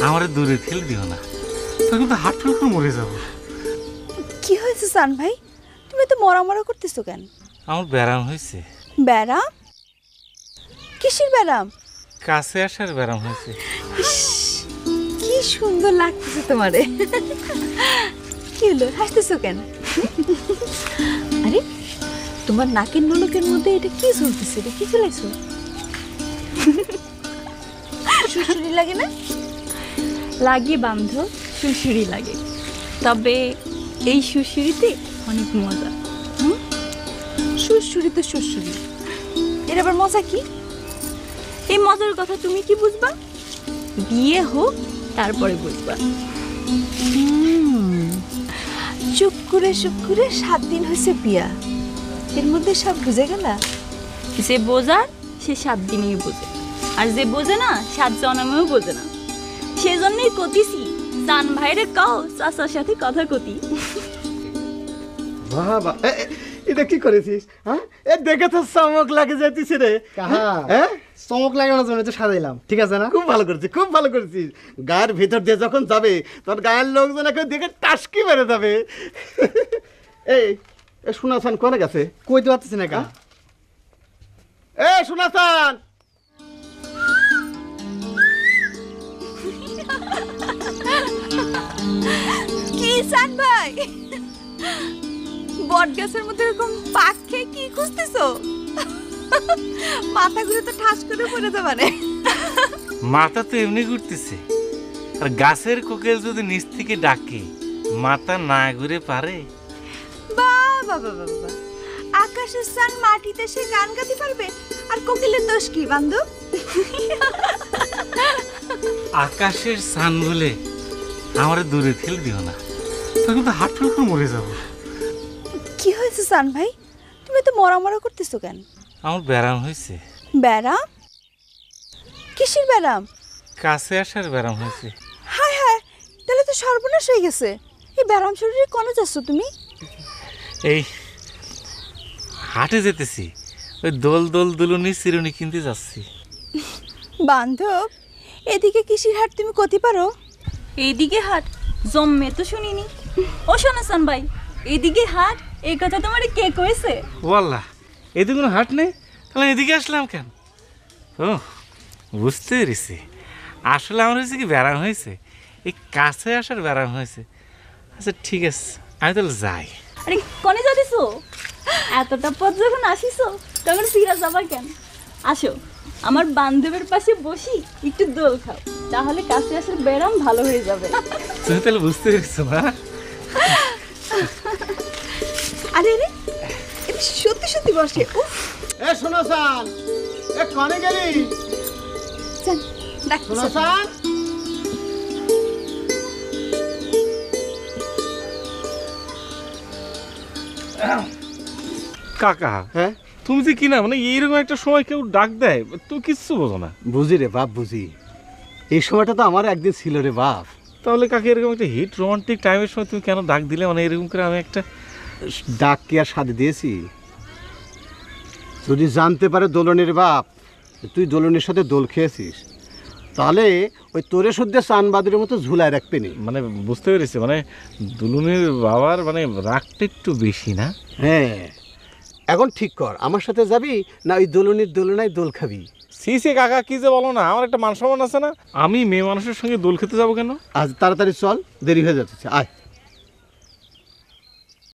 আমার দূরে ঠেলে দিও না, তখন তো হাট করে মরে যাব। কি হয়েছে সান ভাই, তুমি তো মরা মরা করতেছো কেন? আমার ব্যারাম হয়েছে। ব্যারাম? কিসের ব্যারাম? কাছে আসার ব্যারাম হয়েছে। কি সুন্দর লাগতেছে তোমারে। কি হলো, হাসতেছো কেন? আরে তোমার নাকের নলকের মধ্যে এটা কি চলতেছে? এটা কি চলেছো? সুরসুরি লাগে না? লাগে বান্ধব, সুরসুরি লাগে, তবে এই সুরসুরিতে অনেক মজা। সুরসুরি তো সুরসুরি, এর আবার মজা কি? এই মজার কথা তুমি কি বুঝবা? বিয়ে হোক তারপরে বুঝবা। চুপ করে 7 দিন হয়েছে বিয়া, এর মধ্যে সব বুঝে গেলা? যে বোঝার সে 7 দিনেই বোঝে, আর যে বোঝে না 7 জন্মেও বোঝে না। সেজন্যই কতিছি সান ভাইরে কও চাচার সাথে কথা কতি। বাবা এটা কি করেছিস? হ্যাঁ, এ দেখে তো চমক লাগে যাইতেছে রে। হ্যাঁ, চমক লাগানোর জন্য তো সাজাইলাম, ঠিক আছে না? খুব ভালো করেছিস, খুব ভালো করেছিস। গায়ের ভিতর দিয়ে যখন যাবে তোর গায়ের লোকজন একে দেখে টাসকি মেরে যাবে। এই সুনাসান কোনে গেছে? কইতে পারতেছি না কা। সুনাসান, কি সান ভাই, বট গাছের মধ্যে এরকম পাক খেয়ে কি খুঁজতেছো? মাথা ঘুরে তো ঠাস করে পড়ে যাবে না। মাথা তো এমনি ঘুরতেছে, আর গাছের কোকিল যদি নিচ থেকে ডাকে মাথা না ঘুরে পারে? বাবা বাবা বাবা, আকাশের সান মাটিতে সে গান গাইতে পারবে, আর কোকিলের দোষ কি বান্ধব? আকাশের সান বলে আমার দূরে ঠেলে দিও না, তখন তো হাট করে মরে যাব। কি হয়েছে সান ভাই, তুমি তো মরা মরা করতেছো কেন? আমার ব্যারাম হয়েছে। ব্যারাম? কিসের ব্যারাম? কাছে আসার ব্যারাম হয়েছে। হায় হায়, তাহলে তো সর্বনাশ হয়ে গেছে। এই ব্যারাম শরীরে কোনে যাচ্ছ তুমি? এই হাটে যেতেছি, ওই দোল দোল দুলুনি চিরুনি কিনতে যাচ্ছি। বান্ধব, এদিকে কিসির হাট তুমি করতে পারো? এইদিকে হাট জম্মে তো শুনিনি। ও শোনো সান ভাই, এইদিকে হাট, এই কথা তোমার কে কইছে? ওয়াল্লাহ, এদিকে কোনো হাট নেই, তাহলে এদিকে আসলাম কেন? ও বুঝতে পেরেছি, আসলে আমার হয়েছে কি ব্যারাম হয়েছে, এই কাছে আসার ব্যারাম হয়েছে। আচ্ছা ঠিক আছে, আমি তাহলে যাই। আরে কনে যাইছো? এতটা পথ যখন আসিছো তখন ফিরে যাবা কেন? আসো, আমার বান্ধবের পাশে বসি একটু দোল খাও, তাহলে কাছে আসার ব্যারাম ভালো হয়ে যাবে। তুমি তাহলে বুঝতে পেরেছো না? আরে আরে, এটা সত্যি সত্যি বসে। উফ, সুনাসান, কোনে গেলি? যান, ডাকতেছে। সুনাসান, কাকা, হ্যাঁ তুমি যে কিনা মানে এইরকম একটা সময় কেউ ডাক দেয়, তুমি কিচ্ছু বোঝো না। বুঝি রে বাপ, বুঝি। এই সময়টা তো আমার একদিন ছিল রে বাপ। তাহলে কাকে এরকম একটা হিট রোমান্টিক টাইমের সময় তুমি কেন ডাক দিলে? মানে এরকম করে আমি একটা ডাক কি আর সাথে দিয়েছি? যদি জানতে পারে দোলনের বাপ তুই দোলনের সাথে দোল খেয়েছিস, তাহলে ওই তোরে সদ্যে চানবাদুরের মতো ঝুলায় রাখবে নি। মানে বুঝতে পেরেছি, মানে দুলুনির বাবার মানে রাগটা একটু বেশি না? হ্যাঁ, এখন ঠিক কর, আমার সাথে যাবি না ওই দোলনির দোলনায় দোল খাবি? সি কাকা, কি যে বলো না, আমার একটা মান সম্মান আছে না? আমি মেয়ে মানুষের সঙ্গে দোল খেতে যাবো কেন? আজ তাড়াতাড়ি চল, দেরি হয়ে যাচ্ছে, আয়।